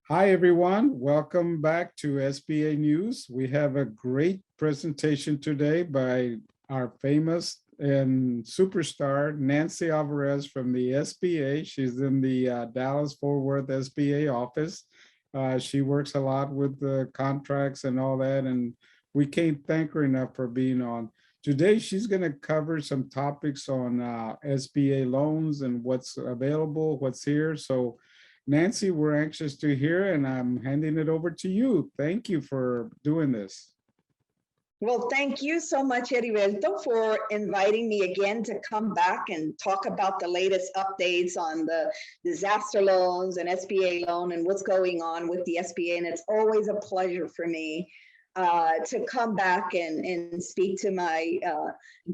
Hi, everyone. Welcome back to SBA News. We have a great presentation today by our famous and superstar Nancy Alvarez from the SBA. She's in the Dallas-Fort Worth SBA office. She works a lot with the contracts and all that, and we can't thank her enough for being on. Today, she's going to cover some topics on SBA loans and what's available, what's here. So Nancy, we're anxious to hear, and I'm handing it over to you. Thank you for doing this. Well, thank you so much, Heriberto, for inviting me again to come back and talk about the latest updates on the disaster loans and SBA loan and what's going on with the SBA. And it's always a pleasure for me to come back and speak to my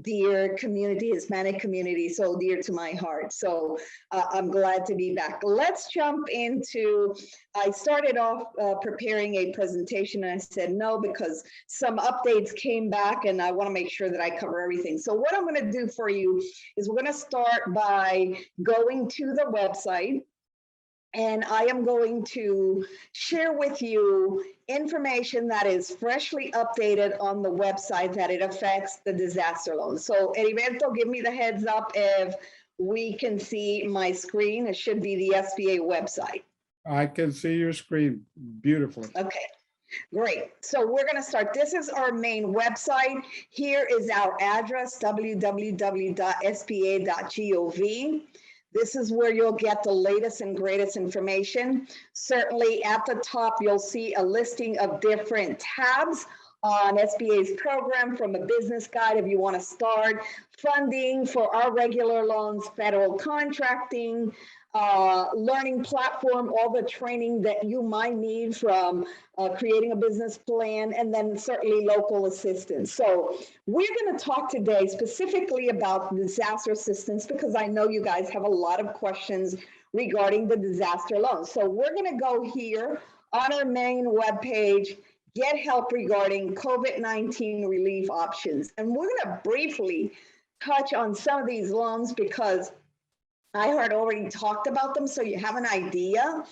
dear community, Hispanic community, so dear to my heart. So I'm glad to be back. Let's jump into, I started off preparing a presentation and I said no, because some updates came back and I wanna make sure that I cover everything. So what I'm gonna do for you is we're gonna start by going to the website. And I am going to share with you information that is freshly updated on the website that it affects the disaster loan. So Heriberto, give me the heads up if we can see my screen. It should be the SBA website. I can see your screen beautifully. Okay. Great. So we're going to start. This is our main website. Here is our address, www.sba.gov. This is where you'll get the latest and greatest information. Certainly at the top, you'll see a listing of different tabs on SBA's program, from a business guide if you want to start, funding for our regular loans, federal contracting, learning platform, all the training that you might need from creating a business plan, and then certainly local assistance. So we're going to talk today specifically about disaster assistance, because I know you guys have a lot of questions regarding the disaster loan. So we're going to go here on our main webpage, get help regarding COVID-19 relief options. And we're going to briefly touch on some of these loans because I had already talked about them, so you have an idea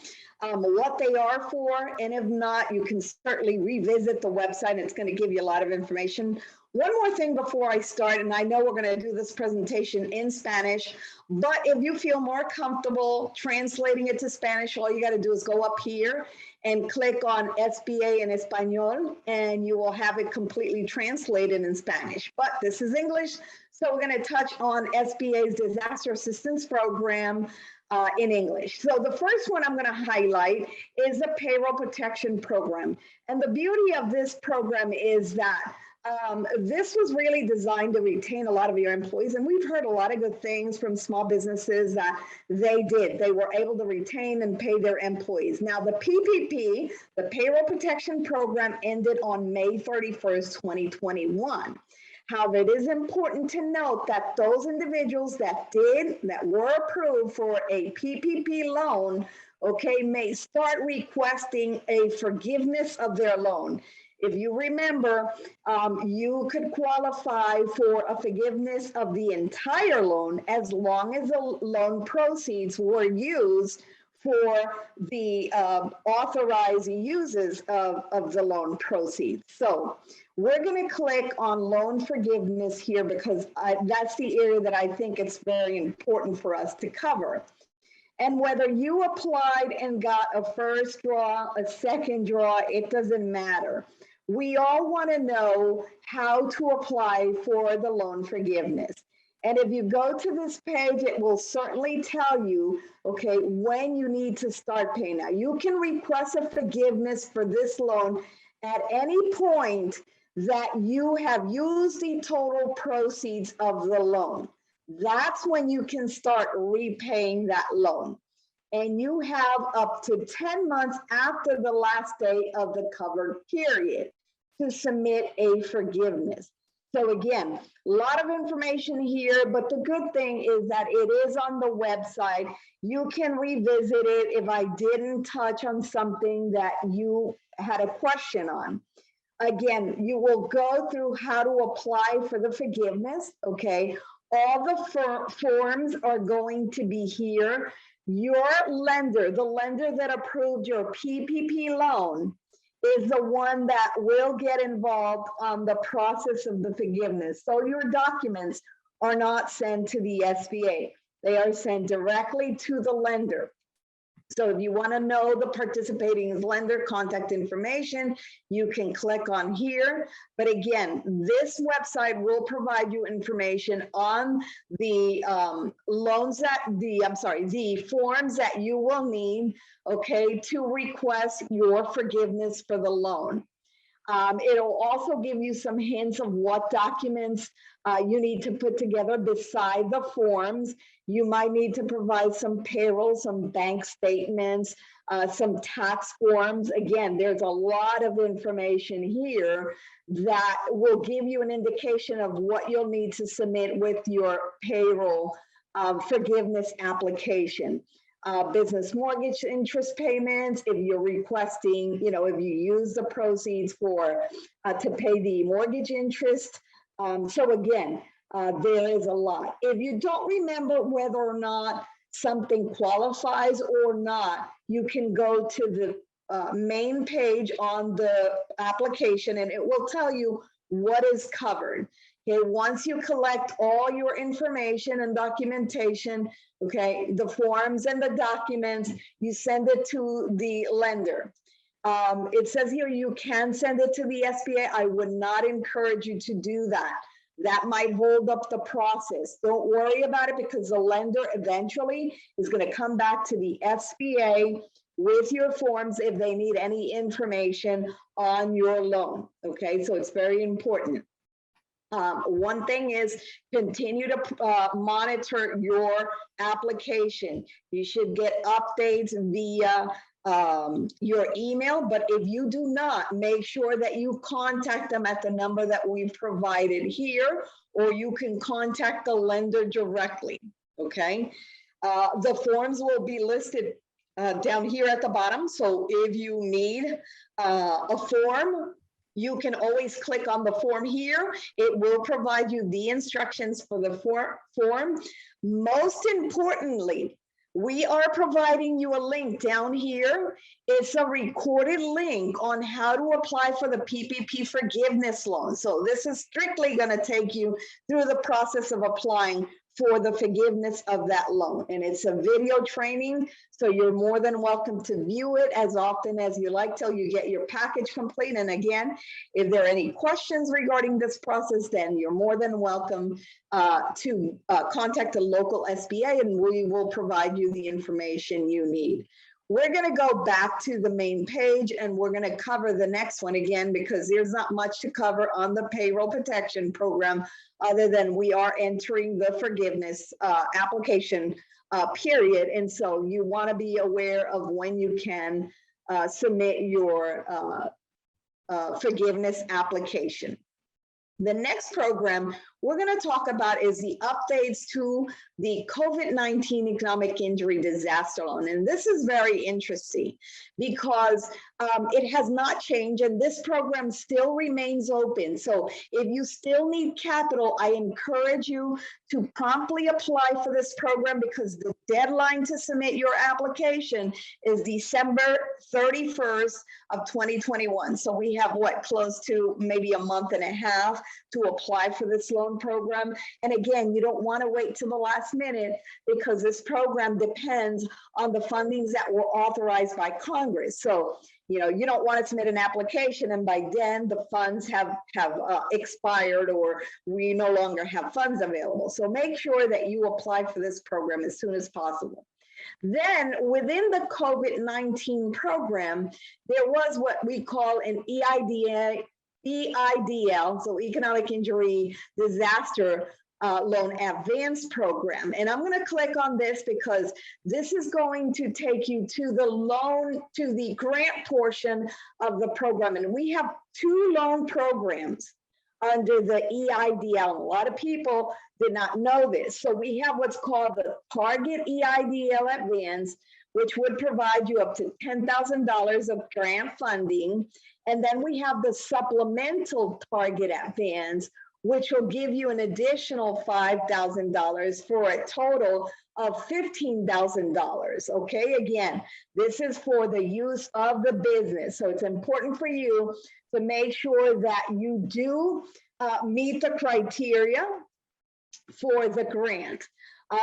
what they are for. And if not, you can certainly revisit the website. It's going to give you a lot of information. One more thing before I start, and I know we're going to do this presentation in Spanish, but if you feel more comfortable translating it to Spanish, all you got to do is go up here and click on SBA en Español, and you will have it completely translated in Spanish. But this is English, so we're going to touch on SBA's Disaster Assistance Program in English. So the first one I'm going to highlight is the Payroll Protection Program. And the beauty of this program is that this was really designed to retain a lot of your employees. And we've heard a lot of good things from small businesses that they did. They were able to retain and pay their employees. Now, the PPP, the Payroll Protection Program, ended on May 31st, 2021. However, it is important to note that those individuals that were approved for a PPP loan, okay, may start requesting a forgiveness of their loan. If you remember, you could qualify for a forgiveness of the entire loan as long as the loan proceeds were used for the authorized uses of the loan proceeds. So we're going to click on loan forgiveness here because that's the area that I think it's very important for us to cover. And whether you applied and got a first draw, a second draw, it doesn't matter. We all want to know how to apply for the loan forgiveness. And if you go to this page, it will certainly tell you, okay, when you need to start paying. Now, you can request a forgiveness for this loan at any point that you have used the total proceeds of the loan. That's when you can start repaying that loan. And you have up to 10 months after the last day of the covered period to submit a forgiveness. So again, a lot of information here, but the good thing is that it is on the website. You can revisit it if I didn't touch on something that you had a question on. Again, you will go through how to apply for the forgiveness, okay? All the forms are going to be here. your lender, the lender that approved your PPP loan, is the one that will get involved on the process of the forgiveness. So your documents are not sent to the SBA. They are sent directly to the lender. So if you want to know the participating lender contact information, you can click on here. But again, this website will provide you information on the the forms that you will need, okay, to request your forgiveness for the loan. It'll also give you some hints of what documents you need to put together beside the forms. You might need to provide some payroll, some bank statements, some tax forms. Again, there's a lot of information here that will give you an indication of what you'll need to submit with your payroll forgiveness application. Business mortgage interest payments, if you're requesting, you know, if you use the proceeds for to pay the mortgage interest. So again, there is a lot. If you don't remember whether or not something qualifies or not, you can go to the main page on the application and it will tell you what is covered. Okay, once you collect all your information and documentation, okay, the forms and the documents, you send it to the lender. It says here you can send it to the SBA. I would not encourage you to do that. That might hold up the process. Don't worry about it because the lender eventually is going to come back to the SBA with your forms if they need any information on your loan. Okay, so it's very important. One thing is continue to monitor your application. You should get updates via your email, but if you do not, make sure that you contact them at the number that we've provided here, or you can contact the lender directly, okay? The forms will be listed down here at the bottom, so if you need a form, you can always click on the form here. It will provide you the instructions for the form. Most importantly, we are providing you a link down here. It's a recorded link on how to apply for the PPP forgiveness loan. So this is strictly going to take you through the process of applying for the forgiveness of that loan. And it's a video training, so you're more than welcome to view it as often as you like till you get your package complete. And again, if there are any questions regarding this process, then you're more than welcome to contact the local SBA and we will provide you the information you need. We're going to go back to the main page and we're going to cover the next one again because there's not much to cover on the payroll protection program other than we are entering the forgiveness application period. And so you want to be aware of when you can submit your forgiveness application. The next program we're going to talk about is the updates to the COVID-19 economic injury disaster loan. And this is very interesting because it has not changed and this program still remains open. So if you still need capital, I encourage you to promptly apply for this program because the deadline to submit your application is December 31st of 2021. So we have what, close to maybe a month and a half to apply for this loan program. And again, you don't want to wait till the last minute because this program depends on the fundings that were authorized by Congress. So, you know, you don't want to submit an application and by then the funds have expired or we no longer have funds available. So make sure that you apply for this program as soon as possible. Then within the COVID-19 program, there was what we call an EIDL, so Economic Injury Disaster Loan Advance Program. And I'm going to click on this because this is going to take you to the loan, to the grant portion of the program. And we have two loan programs under the EIDL. A lot of people did not know this. So we have what's called the Target EIDL Advance, which would provide you up to $10,000 of grant funding. And then we have the Supplemental Target Advance, which will give you an additional $5,000 for a total of $15,000. Okay, again, this is for the use of the business. So it's important for you to make sure that you do meet the criteria for the grant.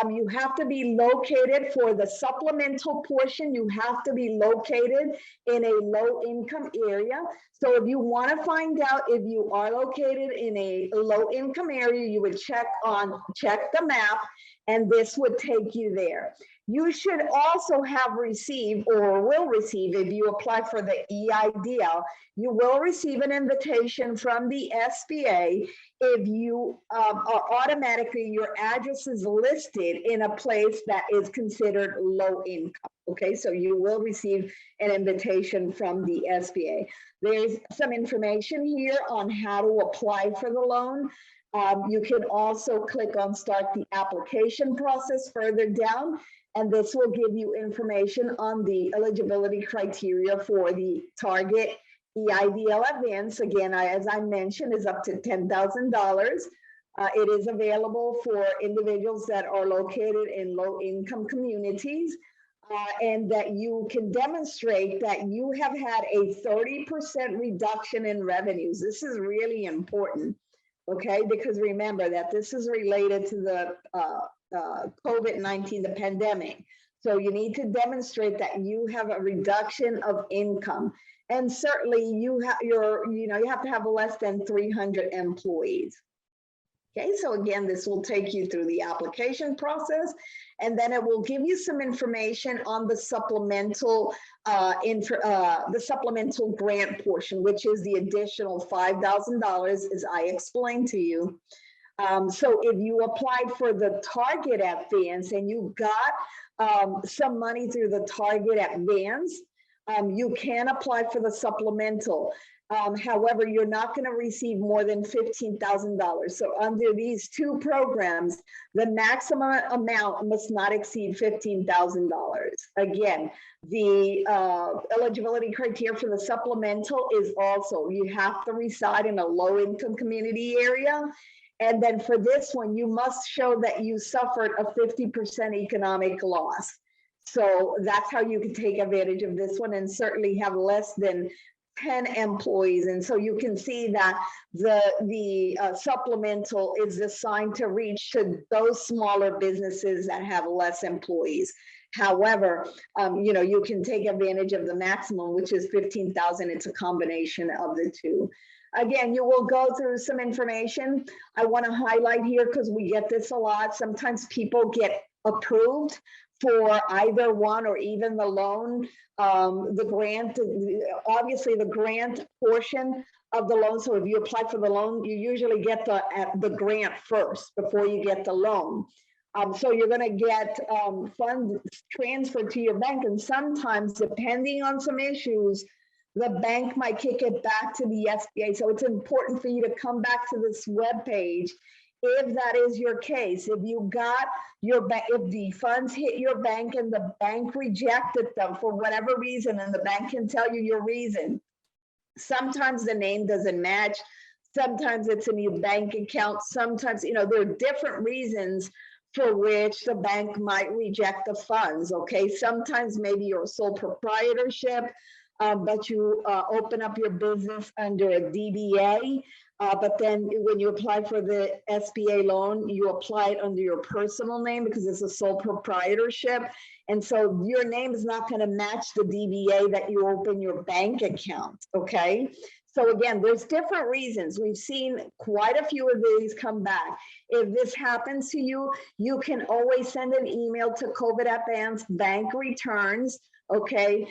You have to be located for the supplemental portion. You have to be located in a low income area. So if you want to find out if you are located in a low income area, you would check the map, and this would take you there. You should also have received or will receive, if you apply for the EIDL, you will receive an invitation from the SBA if you are automatically, your address is listed in a place that is considered low income. Okay, so you will receive an invitation from the SBA. There's some information here on how to apply for the loan. You can also click on start the application process further down, and this will give you information on the eligibility criteria for the target EIDL advance. Again, as I mentioned, is up to $10,000. It is available for individuals that are located in low income communities, and that you can demonstrate that you have had a 30% reduction in revenues. This is really important, okay? Because remember that this is related to the COVID-19, the pandemic. So you need to demonstrate that you have a reduction of income. And certainly you have you have to have less than 300 employees. Okay, so again, this will take you through the application process, and then it will give you some information on the supplemental grant portion, which is the additional $5,000, as I explained to you. So if you applied for the target advance and you got some money through the target advance, you can apply for the supplemental. However, you're not going to receive more than $15,000. So under these two programs, the maximum amount must not exceed $15,000. Again, the eligibility criteria for the supplemental is also, you have to reside in a low income community area. And then for this one, you must show that you suffered a 50% economic loss. So that's how you can take advantage of this one, and certainly have less than 10 employees. And so you can see that the supplemental is assigned to reach to those smaller businesses that have less employees. However, you can take advantage of the maximum, which is $15,000. It's a combination of the two. Again, you will go through some information. I want to highlight here, because we get this a lot. Sometimes people get approved for either one or even the loan, the grant, obviously the grant portion of the loan. So if you apply for the loan, you usually get the grant first before you get the loan. So you're going to get funds transferred to your bank, and sometimes, depending on some issues, the bank might kick it back to the SBA. So it's important for you to come back to this webpage if that is your case. If you got if the funds hit your bank and the bank rejected them for whatever reason, and the bank can tell you your reason. Sometimes the name doesn't match. Sometimes it's in your bank account. Sometimes, there are different reasons for which the bank might reject the funds, okay? Sometimes maybe you're a sole proprietorship, but you open up your business under a DBA, but then when you apply for the SBA loan, you apply it under your personal name because it's a sole proprietorship. And so your name is not going to match the DBA that you open your bank account, okay? So again, there's different reasons. We've seen quite a few of these come back. If this happens to you, you can always send an email to Covet Advance Bank Returns, okay?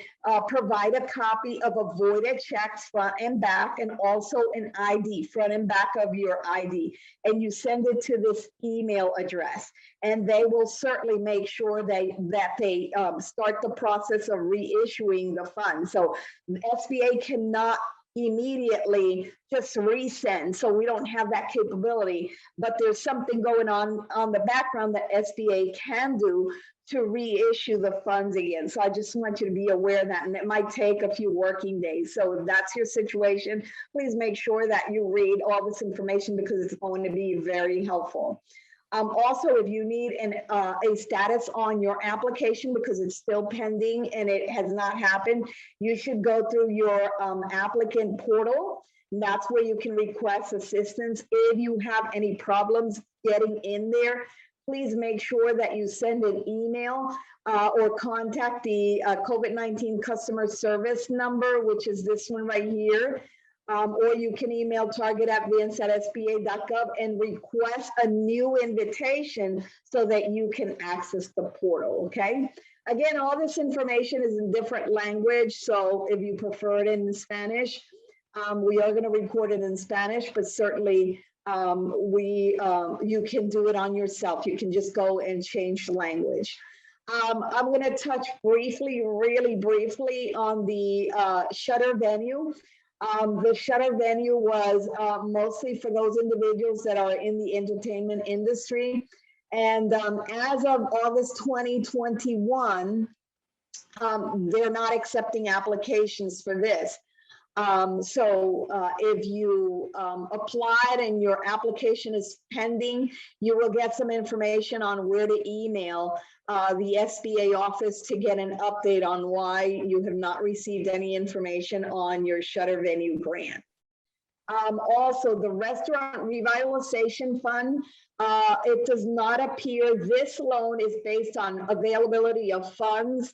Provide a copy of a voided checks front and back, and also an ID, front and back of your ID. And you send it to this email address, and they will certainly make sure that they start the process of reissuing the funds. So the SBA cannot immediately just resend, so we don't have that capability, but there's something going on the background that SBA can do to reissue the funds again. So I just want you to be aware of that, and it might take a few working days. So if that's your situation, please make sure that you read all this information because it's going to be very helpful. Also, if you need a status on your application because it's still pending and it has not happened, you should go through your applicant portal. And that's where you can request assistance. If you have any problems getting in there, please make sure that you send an email or contact the COVID-19 customer service number, which is this one right here. Or you can email target@vince@sba.gov and request a new invitation so that you can access the portal, okay? Again, all this information is in different language, so if you prefer it in Spanish, we are gonna record it in Spanish, but certainly you can do it on yourself. You can just go and change the language. I'm gonna touch briefly, really briefly on the shutter venue. The shutter venue was mostly for those individuals that are in the entertainment industry. And as of August 2021, they're not accepting applications for this. So if you applied and your application is pending, you will get some information on where to email the SBA office to get an update on why you have not received any information on your shutter venue grant. Also, the Restaurant Revitalization Fund, it does not appear this loan is based on availability of funds.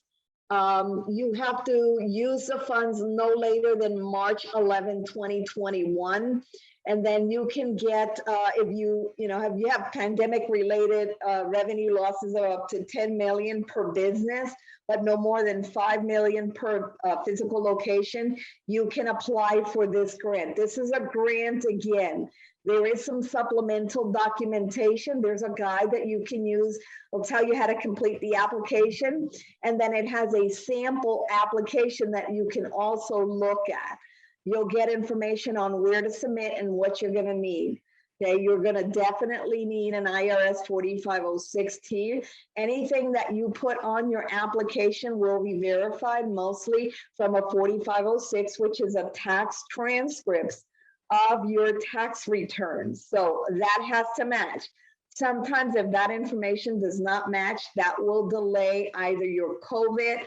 You have to use the funds no later than March 11, 2021. And then you can get, if you have pandemic related revenue losses of up to 10 million per business, but no more than 5 million per physical location, you can apply for this grant. This is a grant again. There is some supplemental documentation. There's a guide that you can use. It'll tell you how to complete the application. And then it has a sample application that you can also look at. You'll get information on where to submit and what you're gonna need. Okay, you're gonna definitely need an IRS 4506T. Anything that you put on your application will be verified mostly from a 4506, which is a tax transcript of your tax returns. So that has to match. Sometimes if that information does not match, that will delay either your Covet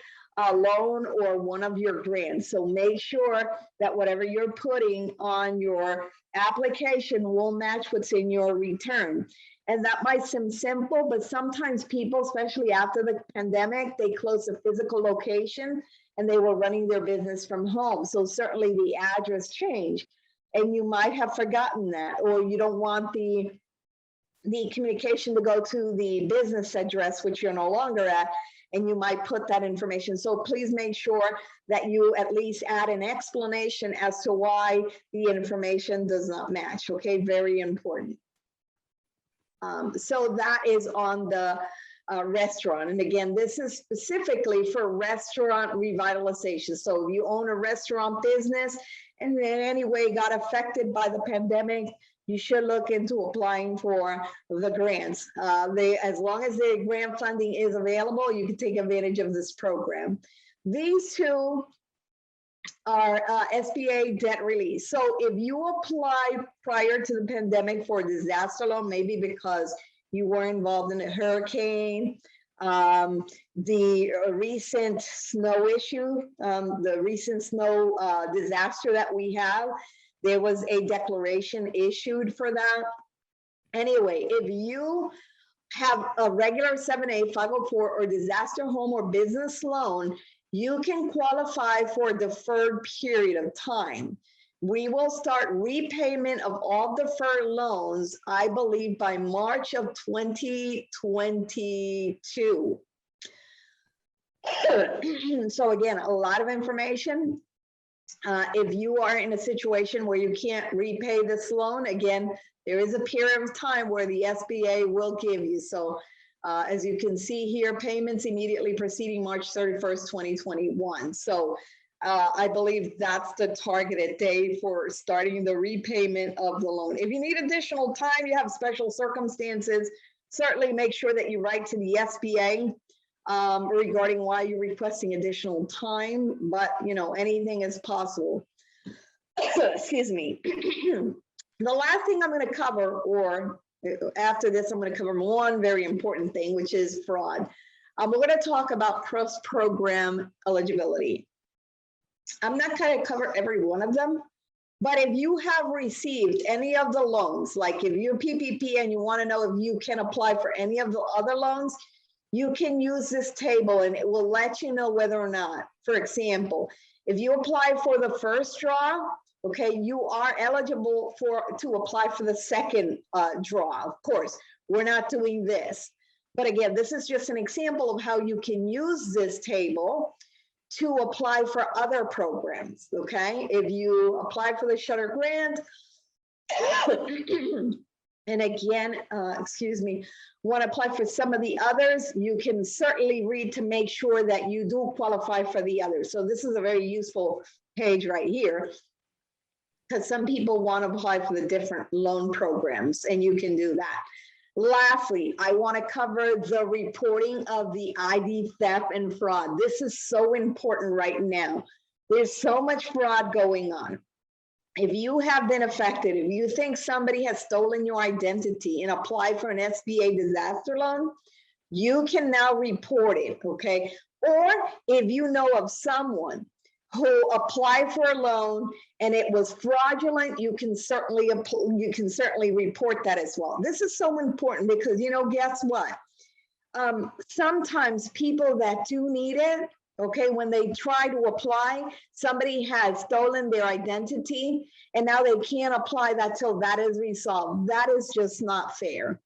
loan or one of your grants. So make sure that whatever you're putting on your application will match what's in your return. And that might seem simple, but sometimes people, especially after the pandemic, they closed a physical location and they were running their business from home. So certainly the address changed. And you might have forgotten that, or you don't want the communication to go to the business address, which you're no longer at, and you might put that information. So please make sure that you at least add an explanation as to why the information does not match, okay? Very important. So that is on the restaurant. And again, this is specifically for restaurant revitalization. So if you own a restaurant business and in any way got affected by the pandemic, you should look into applying for the grants. As long as the grant funding is available, you can take advantage of this program. These two are SBA debt release. So if you apply prior to the pandemic for a disaster loan, maybe because you were involved in a hurricane, the recent snow issue, the recent snow disaster that we have, there was a declaration issued for that. Anyway, if you have a regular 7A, 504 or disaster home or business loan, you can qualify for a deferred period of time. We will start repayment of all deferred loans, I believe, by March of 2022. So again, a lot of information. If you are in a situation where you can't repay this loan, again, there is a period of time where the SBA will give you. So as you can see here, payments immediately preceding March 31st, 2021. So I believe that's the targeted date for starting the repayment of the loan. If you need additional time, you have special circumstances, certainly make sure that you write to the SBA. regarding why you're requesting additional time, but anything is possible. Excuse me. The last thing I'm going to cover, or after this, I'm going to cover one very important thing, which is fraud. We're going to talk about program eligibility. I'm not going to cover every one of them, but if you have received any of the loans, like if you're PPP and you want to know if you can apply for any of the other loans, you can use this table and it will let you know whether or not. For example, if you apply for the first draw, okay, you are eligible to apply for the second draw. Of course, we're not doing this. But again, this is just an example of how you can use this table to apply for other programs, okay? If you apply for the Shutter Grant, and again, excuse me, want to apply for some of the others, you can certainly read to make sure that you do qualify for the others. So this is a very useful page right here, because some people want to apply for the different loan programs, and you can do that. Lastly, I want to cover the reporting of the ID theft and fraud. This is so important right now. There's so much fraud going on. If you have been affected, if you think somebody has stolen your identity and applied for an SBA disaster loan, you can now report it, okay? Or if you know of someone who applied for a loan and it was fraudulent, you can certainly report that as well. This is so important because, guess what? Sometimes people that do need it, okay, when they try to apply, somebody has stolen their identity and now they can't apply that till that is resolved. That is just not fair.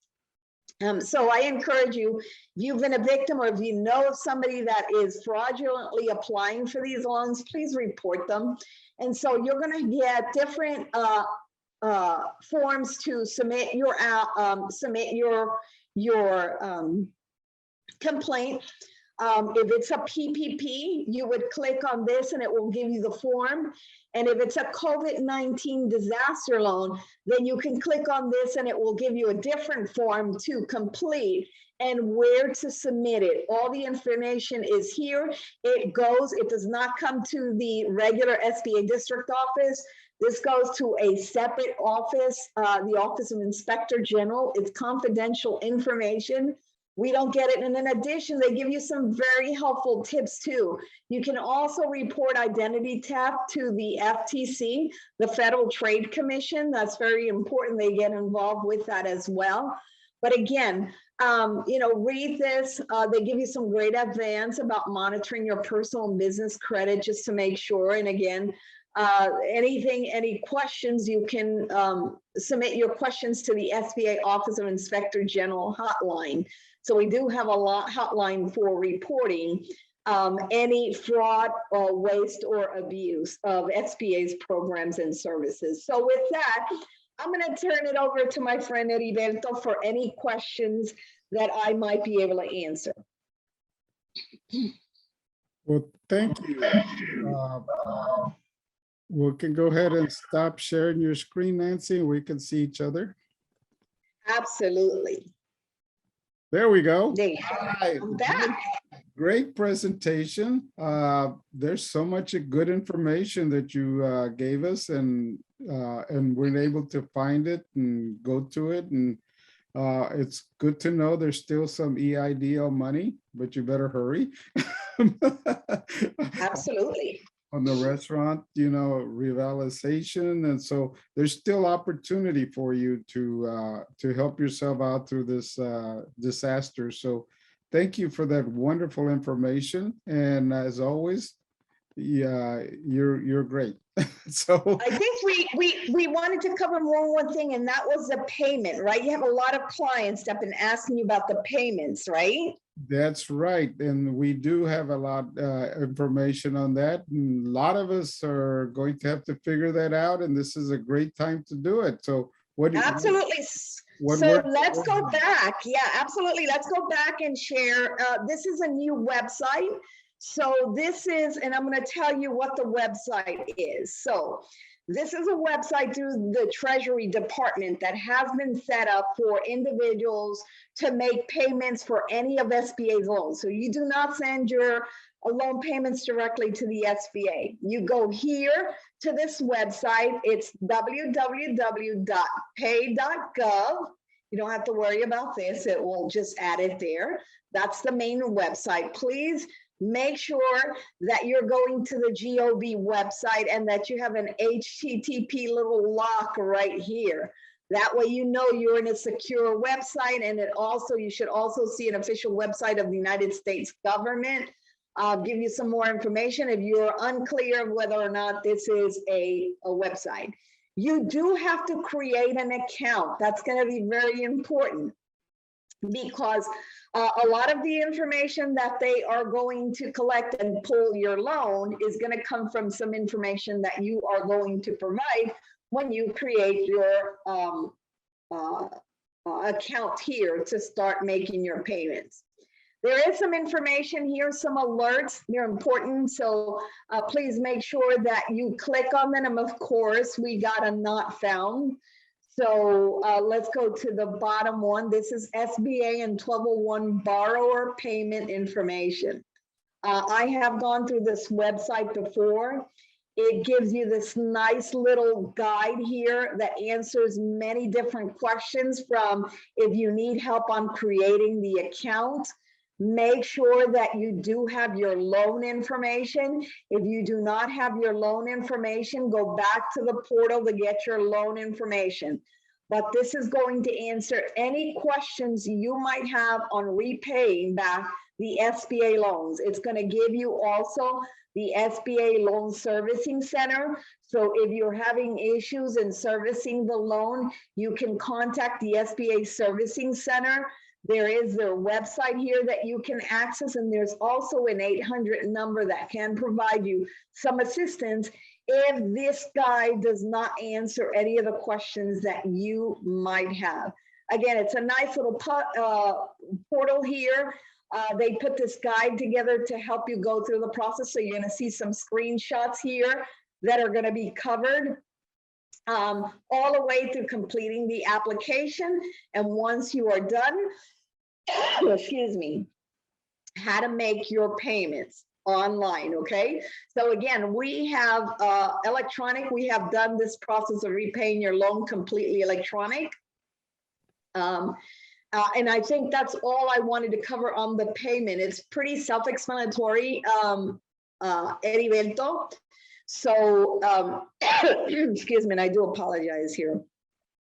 So I encourage you, if you've been a victim or if you know of somebody that is fraudulently applying for these loans, please report them. And so you're going to get different forms to submit your complaint. If it's a PPP, you would click on this and it will give you the form. And if it's a COVID-19 disaster loan, then you can click on this and it will give you a different form to complete and where to submit it. All the information is here. It does not come to the regular SBA district office. This goes to a separate office, the Office of Inspector General. It's confidential information. We don't get it. And in addition, they give you some very helpful tips too. You can also report identity theft to the FTC, the Federal Trade Commission. That's very important. They get involved with that as well. But again, read this. They give you some great advice about monitoring your personal and business credit just to make sure. And again, any questions, you can submit your questions to the SBA Office of Inspector General hotline. So we do have a hotline for reporting any fraud or waste or abuse of SBA's programs and services. So with that, I'm going to turn it over to my friend Heriberto for any questions that I might be able to answer. Well, thank you. We can go ahead and stop sharing your screen, Nancy, and we can see each other. Absolutely. There we go. There you go. I'm back. Great presentation. There's so much good information that you gave us, and we're able to find it and go to it. And it's good to know there's still some EIDL money, but you better hurry. Absolutely. On the restaurant, revitalization, and so there's still opportunity for you to help yourself out through this disaster. So thank you for that wonderful information, and as always, you're great. So I think we wanted to cover one thing, and that was the payment, right? You have a lot of clients that have been asking you about the payments, right? That's right. And we do have a lot information on that. And a lot of us are going to have to figure that out. And this is a great time to do it. So what do you Absolutely. So let's go back. Yeah, absolutely. Let's go back and share. This is a new website. So this is, and I'm going to tell you what the website is. So This is a website through the Treasury Department that has been set up for individuals to make payments for any of SBA's loans. So you do not send your loan payments directly to the SBA. You go here to this website. It's www.pay.gov. You don't have to worry about this. It will just add it there. That's the main website. Please make sure that you're going to the GOV website and that you have an HTTP little lock right here. That way you know you're in a secure website, and you should also see an official website of the United States government. I'll give you some more information if you're unclear of whether or not this is a website. You do have to create an account. That's going to be very important, because a lot of the information that they are going to collect and pull your loan is going to come from some information that you are going to provide when you create your account here to start making your payments. There is some information here, some alerts. They're important, so please make sure that you click on them. And of course, we got a not found. So let's go to the bottom one. This is SBA and 1201 borrower payment information. I have gone through this website before. It gives you this nice little guide here that answers many different questions, from if you need help on creating the account. Make sure that you do have your loan information. If you do not have your loan information, go back to the portal to get your loan information. But this is going to answer any questions you might have on repaying back the SBA loans. It's going to give you also the SBA Loan Servicing Center. So if you're having issues in servicing the loan, you can contact the SBA Servicing Center. There is their website here that you can access, and there's also an 800 number that can provide you some assistance if this guy does not answer any of the questions that you might have. Again, it's a nice little portal here. They put this guide together to help you go through the process. So you're going to see some screenshots here that are going to be covered all the way through completing the application. And once you are done, excuse me, how to make your payments online. Okay, so again, we have electronic. We have done this process of repaying your loan completely electronic. And I think that's all I wanted to cover on the payment. It's pretty self-explanatory, Heriberto. So excuse me, and I do apologize here.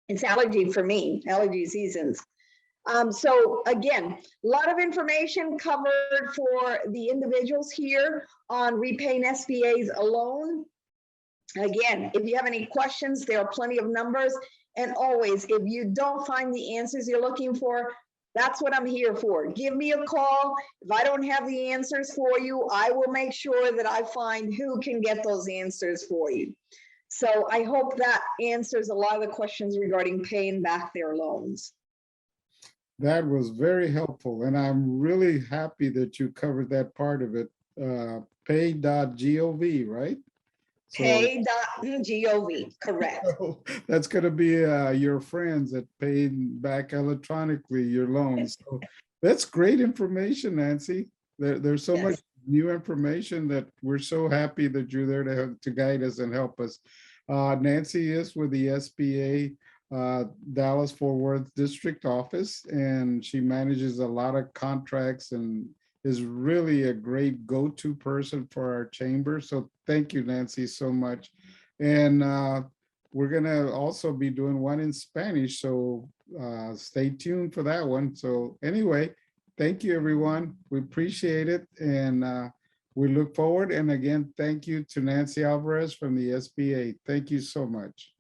It's allergy for me, allergy seasons. So again, a lot of information covered for the individuals here on repaying SBA's loan. Again, if you have any questions, there are plenty of numbers. And always, if you don't find the answers you're looking for, that's what I'm here for. Give me a call. If I don't have the answers for you, I will make sure that I find who can get those answers for you. So I hope that answers a lot of the questions regarding paying back their loans. That was very helpful, and I'm really happy that you covered that part of it. Pay.gov, right? So, Pay.gov, correct. so that's going to be your friends that paid back electronically your loans. So that's great information, Nancy. There's so much new information that we're so happy that you're there to guide us and help us. Nancy is with the SBA Dallas-Fort Worth District Office, and she manages a lot of contracts and is really a great go-to person for our chamber. So thank you, Nancy, so much. And we're gonna also be doing one in Spanish, so stay tuned for that one. So anyway, thank you, everyone. We appreciate it, and we look forward. And again, thank you to Nancy Alvarez from the SBA. Thank you so much.